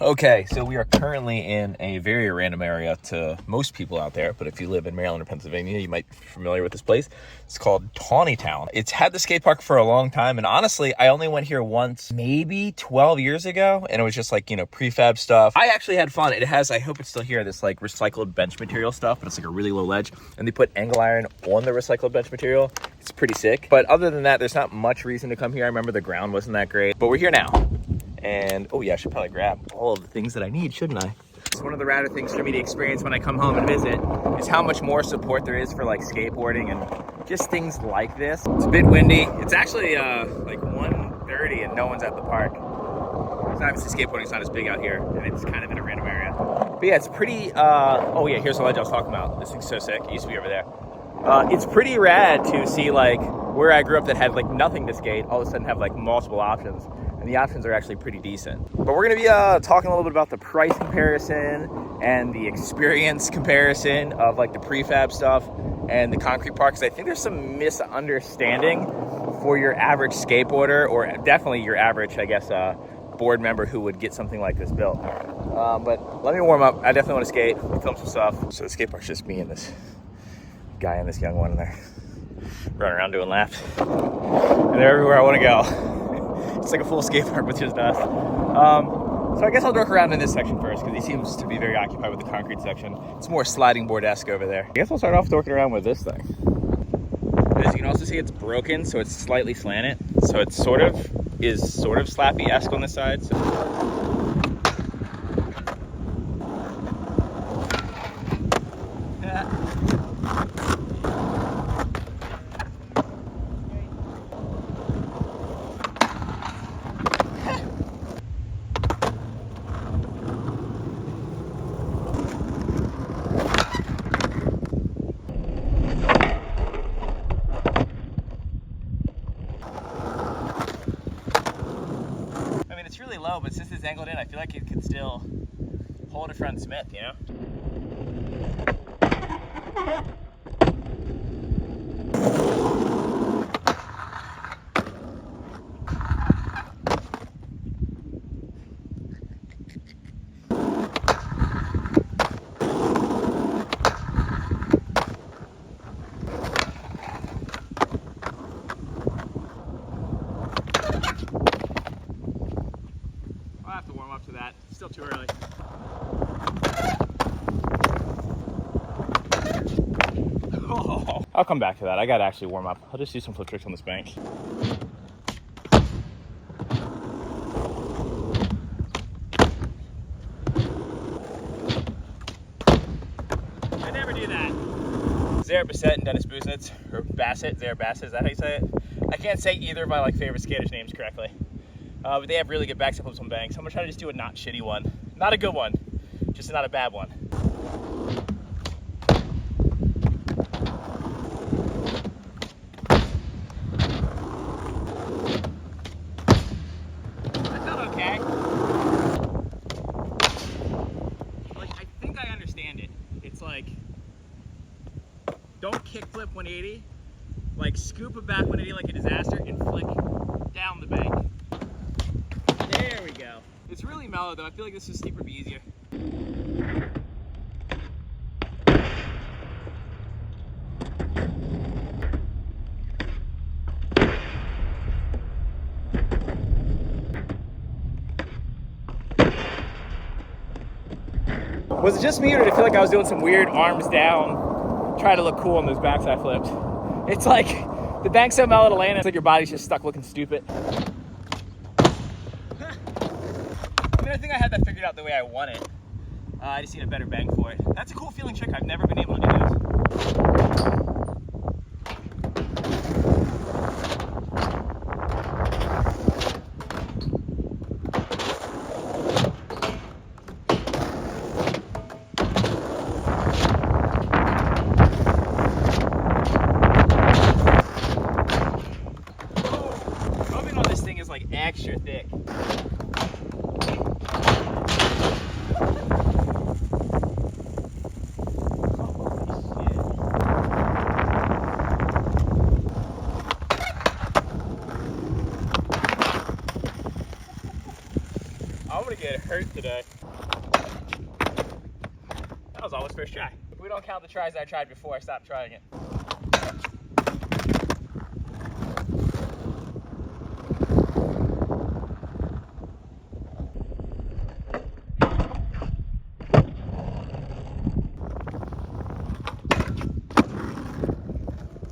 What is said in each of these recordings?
Okay, so we are currently in a very random area to most people out there, but if you live in Maryland or Pennsylvania, you might be familiar with this place. It's called Tawnytown. It's had the skate park for a long time, and honestly, I only went here once, maybe 12 years ago, and it was just like, you know, prefab stuff. I actually had fun. It has, I hope it's still here, this like recycled bench material stuff, but it's like a really low ledge, and they put angle iron on the recycled bench material. It's pretty sick. But other than that, there's not much reason to come here. I remember the ground wasn't that great, but we're here now. And, oh yeah, I should probably grab all of the things that I need, shouldn't I? It's one of the radder things for me to experience when I come home and visit is how much more support there is for like skateboarding and just things like this. It's a bit windy. It's actually like 1:30 and no one's at the park. So obviously skateboarding's not as big out here and it's kind of in a random area. But yeah, it's pretty, oh yeah, here's the ledge I was talking about. This thing's so sick, it used to be over there. It's pretty rad to see like where I grew up that had like nothing to skate, all of a sudden have like multiple options. And the options are actually pretty decent. But we're gonna be talking a little bit about the price comparison and the experience comparison of like the prefab stuff and the concrete park, because I think there's some misunderstanding for your average skateboarder, or definitely your average, I guess, board member who would get something like this built. But let me warm up. I definitely want to skate, film some stuff. So the skate park's just me and this guy and this young one in there running around doing laps. And they're everywhere I want to go. It's like a full skate park with just us. So I guess I'll work around in this section first because he seems to be very occupied with the concrete section. It's more sliding board-esque over there. I guess I'll start off working around with this thing. As you can also see, it's broken, so it's slightly slanted. So it sort of slappy-esque on the side. So. It's really low, but since it's angled in, I feel like it could still hold it front Smith, you know? I'll have to warm up to that. It's still too early. Oh. I'll come back to that. I gotta actually warm up. I'll just do some flip tricks on this bank. I never do that. Zara Bassett and Dennis Busnitz, or Bassett, Zara Bassett, is that how you say it? I can't say either of my like favorite skaters' names correctly. But they have really good backside flips on banks. I'm gonna try to just do a not shitty one. Not a good one, just not a bad one. That felt okay. Like, I think I understand it. It's like, don't kickflip 180, like scoop a back 180 like a disaster and flick down the bank. There we go. It's really mellow though. I feel like this is steeper would be easier. Was it just me, or did I feel like I was doing some weird arms down, trying to look cool on those backside flips? It's like, the bank's so mellow to land, it's like your body's just stuck looking stupid. I think I had that figured out the way I want it. I just need a better bang for it. That's a cool feeling trick. I've never been able to do this. Moving on this thing is like extra thick. day. That was almost first try. If we don't count the tries that I tried before I stopped trying it.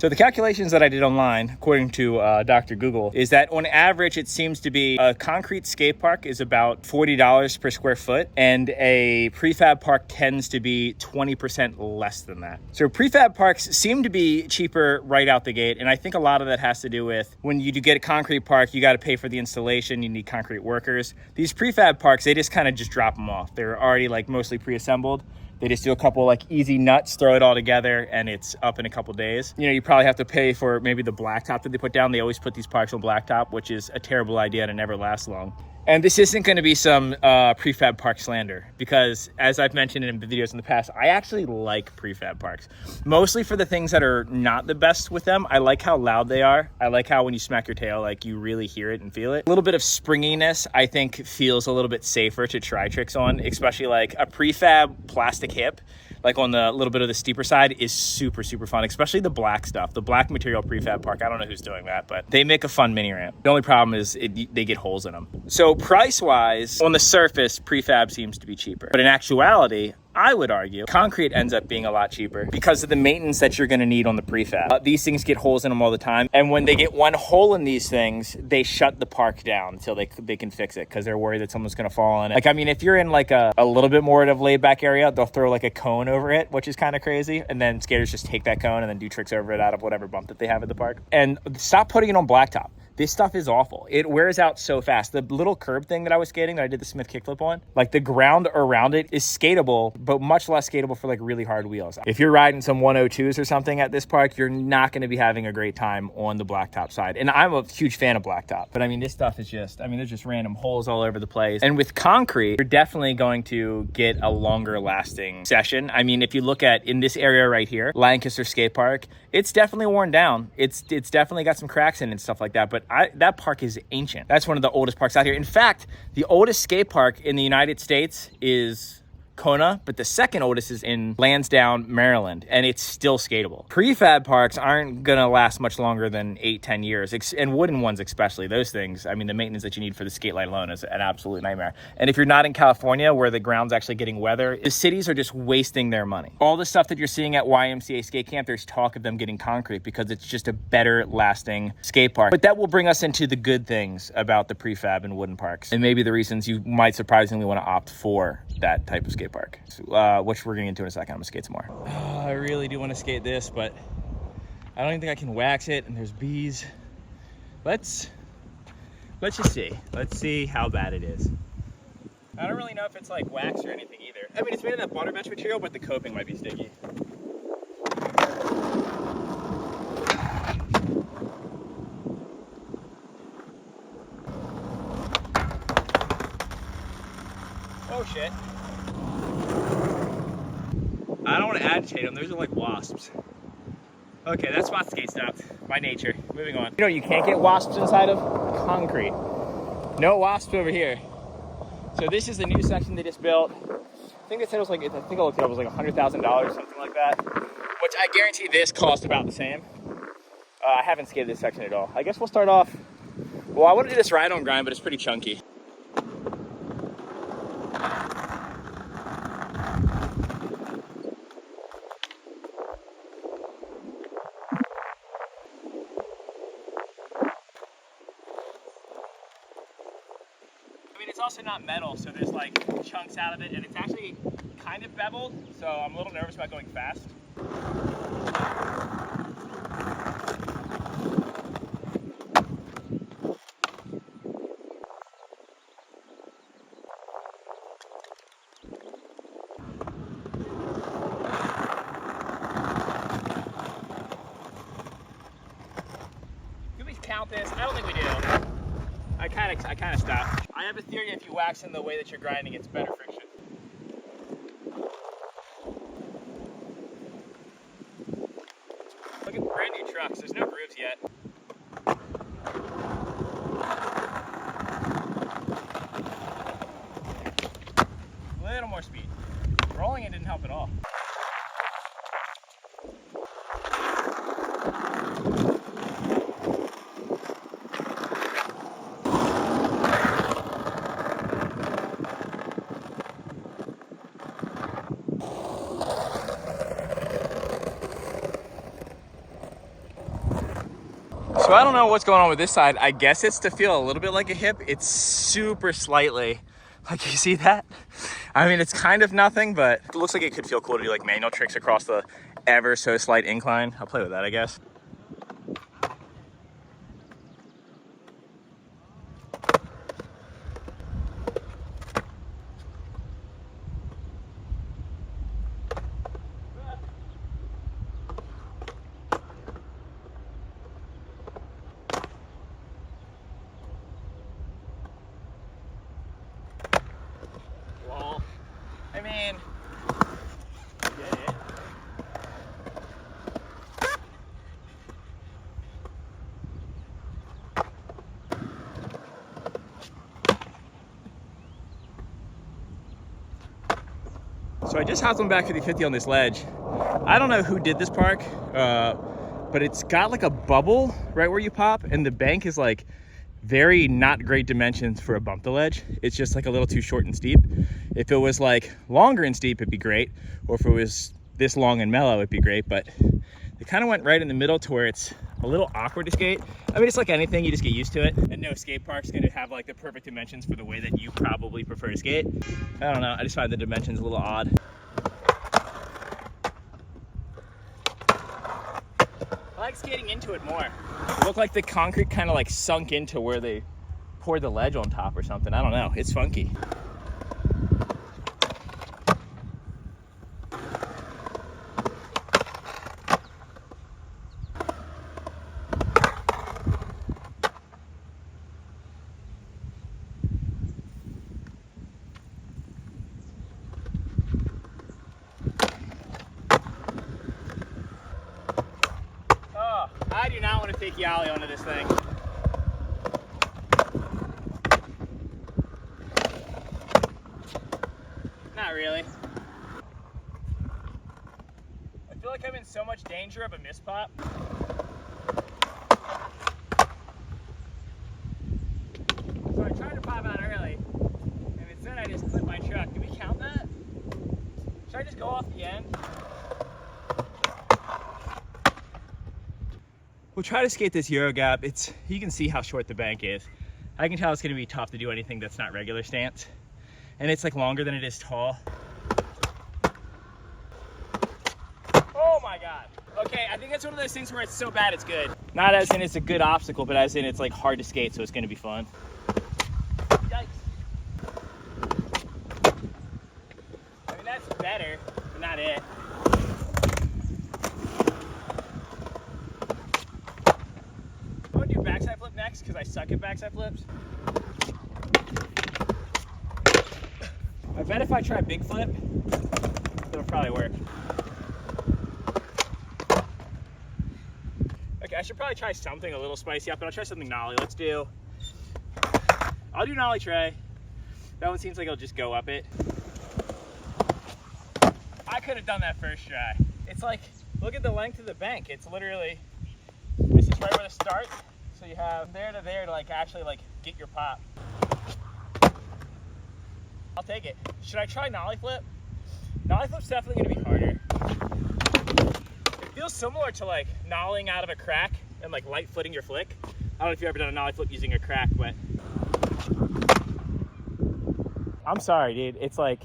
So the calculations that I did online, according to Dr. Google, is that on average, it seems to be a concrete skate park is about $40 per square foot, and a prefab park tends to be 20% less than that. So prefab parks seem to be cheaper right out the gate, and I think a lot of that has to do with when you do get a concrete park, you got to pay for the installation, you need concrete workers. These prefab parks, they just kind of just drop them off. They're already like mostly pre-assembled. They just do a couple like easy nuts, throw it all together, and it's up in a couple days. You know, you probably have to pay for maybe the blacktop that they put down. They always put these parks on blacktop, which is a terrible idea and it never lasts long. And this isn't going to be some prefab park slander, because as I've mentioned in videos in the past, I actually like prefab parks. Mostly for the things that are not the best with them. I like how loud they are. I like how when you smack your tail, like you really hear it and feel it. A little bit of springiness, I think, feels a little bit safer to try tricks on, especially like a prefab plastic hip. Like on the little bit of the steeper side is super, super fun, especially the black stuff, the black material prefab park. I don't know who's doing that, but they make a fun mini ramp. The only problem is they get holes in them. So price wise, on the surface, prefab seems to be cheaper, but in actuality, I would argue concrete ends up being a lot cheaper because of the maintenance that you're going to need on the prefab. These things get holes in them all the time. And when they get one hole in these things, they shut the park down until they can fix it because they're worried that someone's going to fall on it. Like, I mean, if you're in like a little bit more of a laid back area, they'll throw like a cone over it, which is kind of crazy. And then skaters just take that cone and then do tricks over it out of whatever bump that they have at the park. And stop putting it on blacktop. This stuff is awful. It wears out so fast. The little curb thing that I was skating that I did the Smith kickflip on, like the ground around it is skatable, but much less skatable for like really hard wheels. If you're riding some 102s or something at this park, you're not going to be having a great time on the blacktop side. And I'm a huge fan of blacktop, but I mean, this stuff is just, I mean, there's just random holes all over the place. And with concrete, you're definitely going to get a longer lasting session. I mean, if you look at in this area right here, Lancaster Skate Park, it's definitely worn down. It's definitely got some cracks in it and stuff like that, but that park is ancient. That's one of the oldest parks out here. In fact, the oldest skate park in the United States is Kona, but the second oldest is in Lansdowne, Maryland, and it's still skatable. Prefab parks aren't gonna last much longer than 8-10 years, and wooden ones especially. Those things, I mean, the maintenance that you need for the skate light alone is an absolute nightmare. And if you're not in California where the ground's actually getting weather, the cities are just wasting their money. All the stuff that you're seeing at YMCA skate camp, there's talk of them getting concrete because it's just a better lasting skate park. But that will bring us into the good things about the prefab and wooden parks, and maybe the reasons you might surprisingly want to opt for that type of skate park, which we're getting into in a second. I'm gonna skate some more. I really do want to skate this, but I don't even think I can wax it, and there's bees. Let's just see. Let's see how bad it is. I don't really know if it's like wax or anything either. I mean, it's made of that butter mesh material, but the coping might be sticky. Oh shit. I don't want to agitate them. Those are like wasps. Okay, that spot skate stopped by nature. Moving on. You know, you can't get wasps inside of concrete. No wasps over here. So this is the new section they just built. I think they said it was like, I think I looked it up, it was like $100,000, something like that. Which I guarantee this cost about the same. I haven't skated this section at all. I guess we'll start off. Well, I want to do this ride on grind, but it's pretty chunky. It's also not metal, so there's like chunks out of it, and it's actually kind of beveled, so I'm a little nervous about going fast. Do we count this? I don't think we do. I kind of stopped. I have a theory if you wax in the way that you're grinding, it's better friction. Look at brand new trucks. There's no grooves yet. little more speed. Rolling it didn't help at all. So I don't know what's going on with this side. I guess it's to feel a little bit like a hip. It's super slightly, like you see that? I mean, it's kind of nothing, but it looks like it could feel cool to do like manual tricks across the ever so slight incline. I'll play with that, I guess. I mean, get it. So I just hopped on back 50-50 on this ledge. I don't know who did this park, but it's got like a bubble right where you pop, and the bank is like very not great dimensions for a bump the ledge. It's just like a little too short and steep. If it was like longer and steep, it'd be great. Or if it was this long and mellow, it'd be great. But it kind of went right in the middle to where it's a little awkward to skate. I mean, it's like anything, you just get used to it. And no skate park's gonna have like the perfect dimensions for the way that you probably prefer to skate. I don't know, I just find the dimensions a little odd. I like skating into it more. It looked like the concrete kind of like sunk into where they poured the ledge on top or something. I don't know, it's funky. I do not want to take Yali onto this thing. Not really. I feel like I'm in so much danger of a mispop. So I tried to pop out early, and instead I just clipped my truck. Do we count that? Should I just go off the end? We'll try to skate this Euro gap. You can see how short the bank is. I can tell it's gonna be tough to do anything that's not regular stance. And it's like longer than it is tall. Oh my God. Okay, I think that's one of those things where it's so bad it's good. Not as in it's a good obstacle, but as in it's like hard to skate, so it's gonna be fun. Yikes. I mean, that's better, but not it. Backside flip next because I suck at backside flips. I bet if I try big flip, it'll probably work. Okay, I should probably try something a little spicy up, but I'll try something nollie. I'll do nollie tray. That one seems like it'll just go up it. I could have done that first try. It's like, look at the length of the bank. It's literally, this is right where the start. So you have there to there to like actually like get your pop. I'll take it. Should I try nollie flip? Nollie flip's definitely gonna be harder. It feels similar to like nollieing out of a crack and like light footing your flick. I don't know if you've ever done a nollie flip using a crack, but I'm sorry, dude. It's like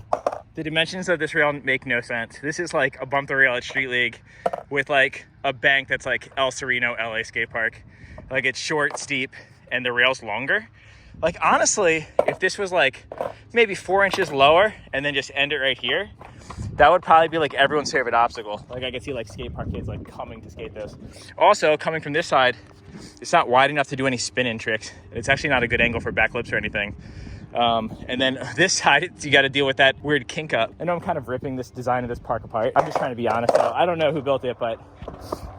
the dimensions of this rail make no sense. This is like a bump the rail at Street League with like a bank that's like El Sereno, LA skate park. Like it's short, steep, and the rail's longer. Like honestly, if this was like maybe 4 inches lower and then just end it right here, that would probably be like everyone's favorite obstacle. Like I could see like skate park kids like coming to skate this. Also, coming from this side, it's not wide enough to do any spin-in tricks. It's actually not a good angle for backflips or anything. And then this side, you got to deal with that weird kink up. I know I'm kind of ripping this design of this park apart. I'm just trying to be honest though. I don't know who built it, but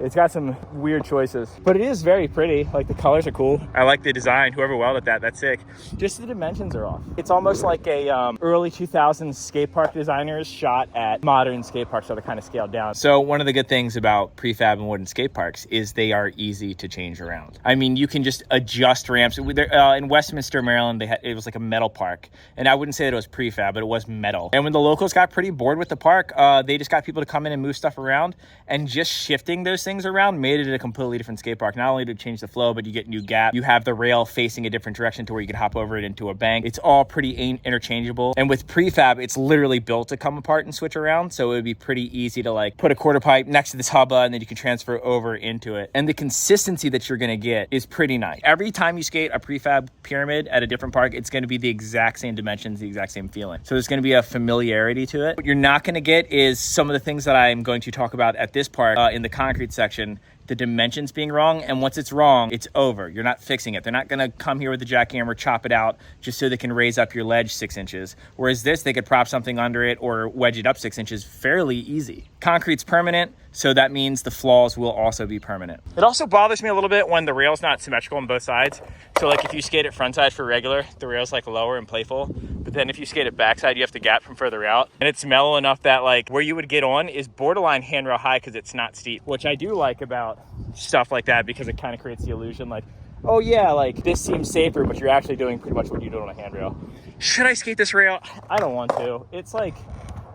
It's got some weird choices, but it is very pretty. Like, the colors are cool. I like the design. Whoever welded that, that's sick. Just the dimensions are off. It's almost like a early 2000s skate park designers shot at modern skate parks that are kind of scaled down. So one of the good things about prefab and wooden skate parks is they are easy to change around. I mean, you can just adjust ramps. In Westminster, Maryland, it was like a metal park, and I wouldn't say that it was prefab, but it was metal. And when the locals got pretty bored with the park, they just got people to come in and move stuff around, and just shifting those things around made it a completely different skate park. Not only did it change the flow, but you get new gap. You have the rail facing a different direction to where you can hop over it into a bank. It's all pretty interchangeable. And with prefab, it's literally built to come apart and switch around. So it would be pretty easy to like put a quarter pipe next to this hubba, and then you can transfer over into it. And the consistency that you're gonna get is pretty nice. Every time you skate a prefab pyramid at a different park, it's gonna be the exact same dimensions, the exact same feeling. So there's gonna be a familiarity to it. What you're not gonna get is some of the things that I'm going to talk about at this park in the concrete section, the dimensions being wrong. And once it's wrong, it's over. You're not fixing it. They're not gonna come here with the jackhammer, chop it out just so they can raise up your ledge 6 inches. Whereas this, they could prop something under it or wedge it up 6 inches fairly easy. Concrete's permanent, so that means the flaws will also be permanent. It also bothers me a little bit when the rail's not symmetrical on both sides. So like if you skate it front side for regular, the rail's like lower and playful. But then if you skate it backside, you have to gap from further out. And it's mellow enough that like where you would get on is borderline handrail high because it's not steep, which I do like about stuff like that, because it kind of creates the illusion like, oh yeah, like this seems safer, but you're actually doing pretty much what you do on a handrail. Should I skate this rail? I don't want to. It's like,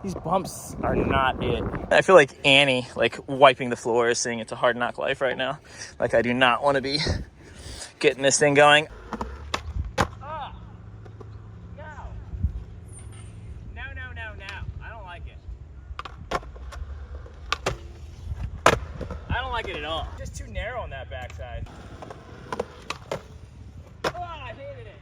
these bumps are not it. I feel like Annie, like wiping the floors, saying it's a hard knock life right now. Like I do not want to be getting this thing going. Oh, no. No, no, no, no. I don't like it. I don't like it at all. Just too narrow on that backside. Oh, I hated it.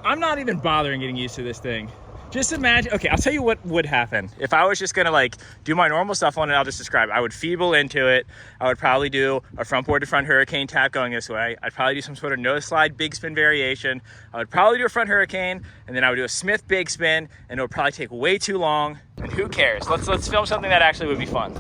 I'm not even bothering getting used to this thing. Just imagine, okay, I'll tell you what would happen. If I was just gonna like do my normal stuff on it, I'll just describe it. I would feeble into it. I would probably do a front board to front hurricane tap going this way. I'd probably do some sort of nose slide, big spin variation. I would probably do a front hurricane, and then I would do a Smith big spin, and it would probably take way too long. And who cares? Let's film something that actually would be fun.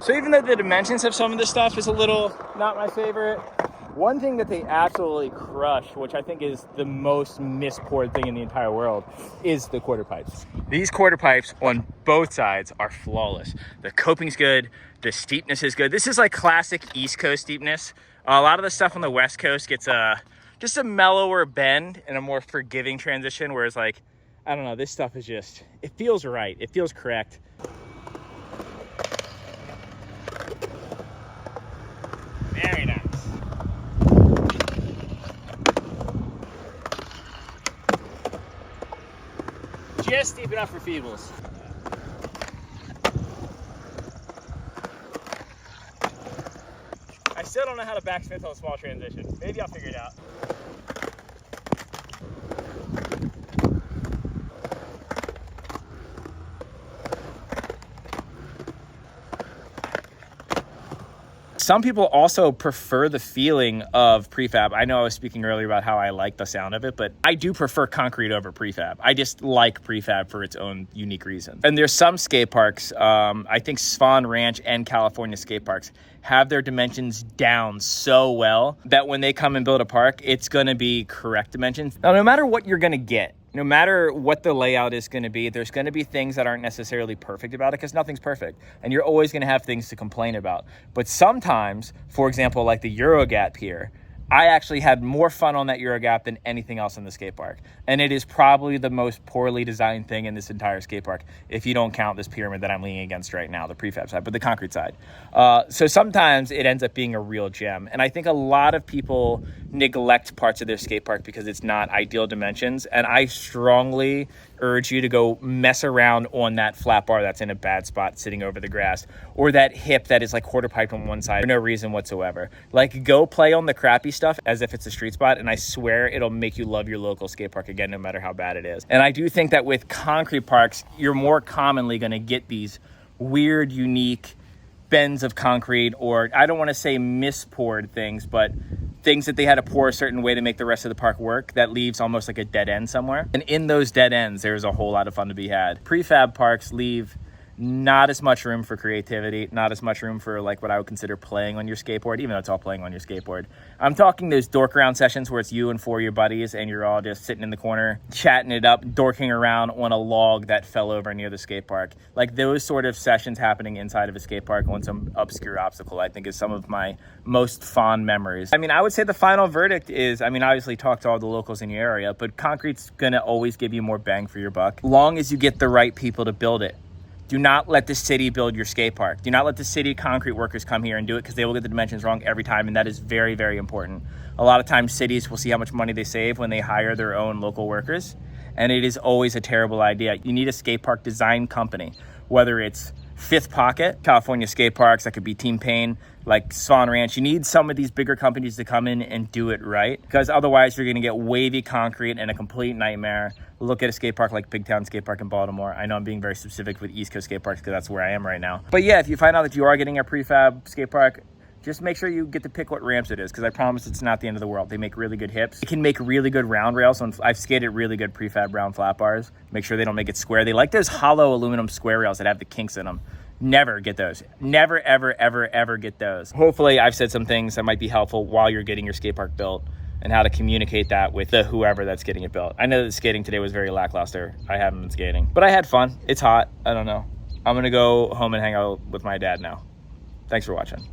So even though the dimensions of some of this stuff is a little not my favorite, one thing that they absolutely crush, which I think is the most mispoured thing in the entire world, is the quarter pipes. These quarter pipes on both sides are flawless. The coping's good, the steepness is good. This is like classic East Coast steepness. A lot of the stuff on the West Coast gets just a mellower bend and a more forgiving transition, whereas like, I don't know, this stuff is just, it feels right, it feels correct. Very nice. Just deep enough for feebles. I still don't know how to backsmith on a small transition. Maybe I'll figure it out. Some people also prefer the feeling of prefab. I know I was speaking earlier about how I like the sound of it, but I do prefer concrete over prefab. I just like prefab for its own unique reason. And there's some skate parks, I think Swan Ranch and California skate parks have their dimensions down so well that when they come and build a park, it's gonna be correct dimensions. Now, no matter what you're gonna get, no matter what the layout is going to be, there's going to be things that aren't necessarily perfect about it, because nothing's perfect. And you're always going to have things to complain about. But sometimes, for example, like the Eurogap here, I actually had more fun on that Eurogap than anything else in the skate park. And it is probably the most poorly designed thing in this entire skate park, if you don't count this pyramid that I'm leaning against right now, the prefab side, but the concrete side. So sometimes it ends up being a real gem. And I think a lot of people neglect parts of their skate park because it's not ideal dimensions. And I strongly urge you to go mess around on that flat bar that's in a bad spot sitting over the grass, or that hip that is like quarter piped on one side for no reason whatsoever. Like, go play on the crappy stuff stuff as if it's a street spot, and I swear it'll make you love your local skate park again, no matter how bad it is. And I do think that with concrete parks, you're more commonly going to get these weird, unique bends of concrete, or I don't want to say mispoured things, but things that they had to pour a certain way to make the rest of the park work that leaves almost like a dead end somewhere. And in those dead ends, there's a whole lot of fun to be had. Prefab parks leave not as much room for creativity, not as much room for like what I would consider playing on your skateboard, even though it's all playing on your skateboard. I'm talking those dork around sessions where it's you and 4 of your buddies and you're all just sitting in the corner, chatting it up, dorking around on a log that fell over near the skate park. Like those sort of sessions happening inside of a skate park on some obscure obstacle, I think is some of my most fond memories. I mean, I would say the final verdict is, I mean, obviously talk to all the locals in your area, but concrete's gonna always give you more bang for your buck, long as you get the right people to build it. Do not let the city build your skate park. Do not let the city concrete workers come here and do it, because they will get the dimensions wrong every time, and that is very, very important. A lot of times cities will see how much money they save when they hire their own local workers, and it is always a terrible idea. You need a skate park design company, whether it's Fifth Pocket, California skate parks, that could be Team Pain, like Swan Ranch. You need some of these bigger companies to come in and do it right, because otherwise you're going to get wavy concrete and a complete nightmare. Look at a skate park like Big Town Skate Park in Baltimore. I know I'm being very specific with East Coast skate parks because that's where I am right now. But yeah, if you find out that you are getting a prefab skate park, just make sure you get to pick what ramps it is, because I promise it's not the end of the world. They make really good hips. It can make really good round rails. So I've skated really good prefab round flat bars. Make sure they don't make it square. They like those hollow aluminum square rails that have the kinks in them. Never get those. Never, ever, ever, ever get those. Hopefully I've said some things that might be helpful while you're getting your skate park built, and how to communicate that with the whoever that's getting it built. I know that skating today was very lackluster. I haven't been skating, but I had fun. It's hot. I don't know. I'm gonna go home and hang out with my dad now. Thanks for watching.